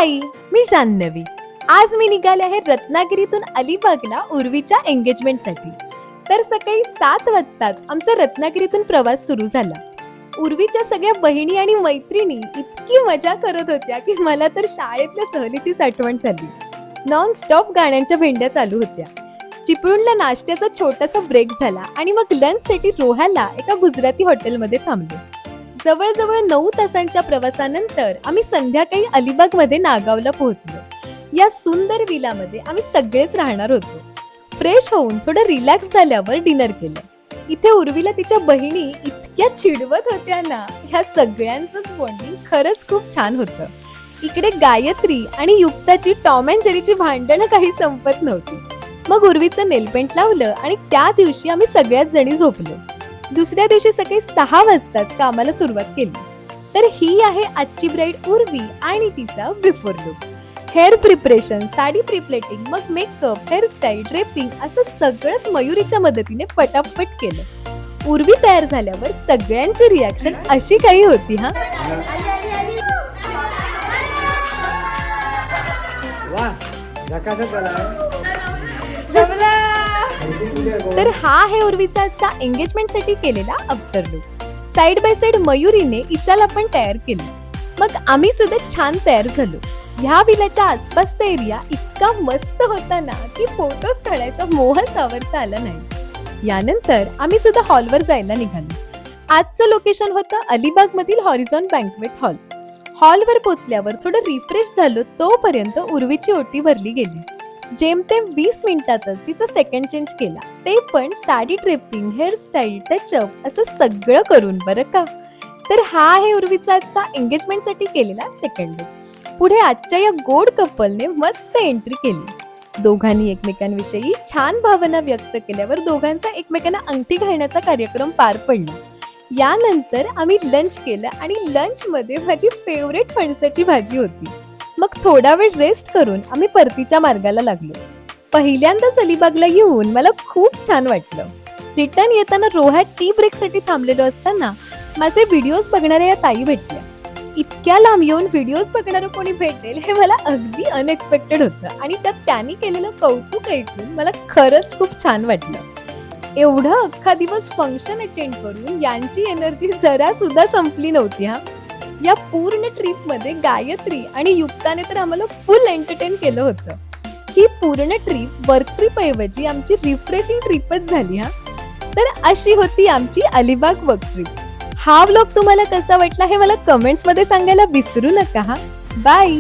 हाय, मी जान्हवी. आज मी निघाले आहे रत्नागिरीतून अलिबागला उर्वीच्या एंगेजमेंटसाठी. तर सकाळी 7 वाजताच आमचा रत्नागिरीतून प्रवास सुरू झाला. उर्वीच्या सगळ्या बहिणी आणि मैत्रिणी इतकी मजा करत होत्या की मला तर शाळेतल्या सहलीचीच आठवण झाली. नॉन स्टॉप गाण्यांच्या भेंड्या चालू होत्या. चिपळूणला नाश्त्याचा छोटासा ब्रेक झाला आणि मग लंचसाठी रोह्याला एका गुजराती हॉटेलमध्ये थांबलो. जवळजवळ 9 तासांच्या प्रवासानंतर आम्ही संध्याकाळी अलिबागमध्ये नागावला पोहोचलो. या सुंदर विलामध्ये आम्ही सगळेच राहणार होतो. फ्रेश होऊन थोडं रिलॅक्स झाल्यावर डिनर केलं. इथे उर्वीला तिच्या बहिणी इतक्या चिडवत होत्या ना, ह्या सगळ्यांचंच बॉन्डिंग खरंच खूप छान होतं. इकडे गायत्री आणि युक्ताची टॉम अँड जेरीची भांडणं काही संपत नव्हती. मग उर्वीचं नेलपेंट लावलं आणि त्या दिवशी आम्ही सगळ्याच जणी झोपलो. दुसऱ्या दिवशी सकाळी 6 वाजताच कामाला सुरुवात केली. तर ही आहे आजची ब्राईड उर्वी आणि तिचा before look. Hair preparation, sari prepleating, मग मेकअप, हेअरस्टाईल, ड्रेपिंग असं सगळंच मयुरीच्या मदतीने पटापट केलं. उर्वी तयार झाल्यावर सगळ्यांची रिॲक्शन अशी काही होती. तर हा आहे उर्वीचा आजचा एंगेजमेंटसाठी केलेला after look. Side by side मयुरीने ईशाला पण तयार केलं. मग आम्ही सुद्धा छान तयार झालो. ह्या विलाच्या आसपासचा एरिया इतका मस्त होता ना की फोटोज काढायचा मोहच आवरता आला नाही. यानंतर आम्ही सुद्धा हॉलवर जायला निघालो. आजचं लोकेशन होतं अलिबाग मधील हॉरिझॉन बँक्वेट हॉल. हॉलवर पोहोचल्यावर थोडं रिफ्रेश झालो तोपर्यंत उर्वीची ओटी भरली गेली. जेमतेम 20 मिनिटातच तिचा सेकंड चेंज केला, ते पण साडी ड्रेपिंग, हेअरस्टाईल, टचअप असं सगळं करून बरं का. तर हा आहे उर्वीचा आजचा एंगेजमेंटसाठी केलेला सेकंड लुक. पुढे आजच्या या गोड कपलने मस्त एंट्री केली. दोघांनी एकमेकांविषयी छान भावना व्यक्त केल्यावर दोघांचा एकमेकांना अंगठी घालण्याचा कार्यक्रम पार पडला. यानंतर आम्ही लंच केलं आणि लंच मध्ये माझी फेवरेट फणसाची भाजी होती. मग थोडा वेळ रेस्ट करून आम्ही परतीच्या मार्गाला लागलो. पहिल्यांदाच अलिबागला येऊन मला खूप छान वाटलं. रिटर्न येताना रोह्यात टी ब्रेक साठी थांबलेलो असताना माझे व्हिडिओज बघणाऱ्या या ताई भेटल्या. इतक्या लांब येऊन व्हिडिओज बघणारं कोणी भेटेल हे मला अगदी अनएक्सपेक्टेड होतं आणि त्यात त्यांनी केलेलं कौतुक ऐकून मला खरंच खूप छान वाटलं. एवढं अख्खा दिवस फंक्शन अटेंड करून यांची एनर्जी जरा सुद्धा संपली नव्हती. या पूर्ण ट्रिप मध्ये गायत्री आणि युक्ताने तर आम्हाला फुल एंटरटेन केलं होतं. ही पूर्ण ट्रिप वर्क ट्रिप ऐवजी आमची रिफ्रेशिंग ट्रिपच झाली. तर अशी होती आमची अलिबाग वर्क ट्रिप. हा व्लॉग तुम्हाला कसा वाटला हे मला कमेंट्स मध्ये सांगायला विसरू नका. बाय.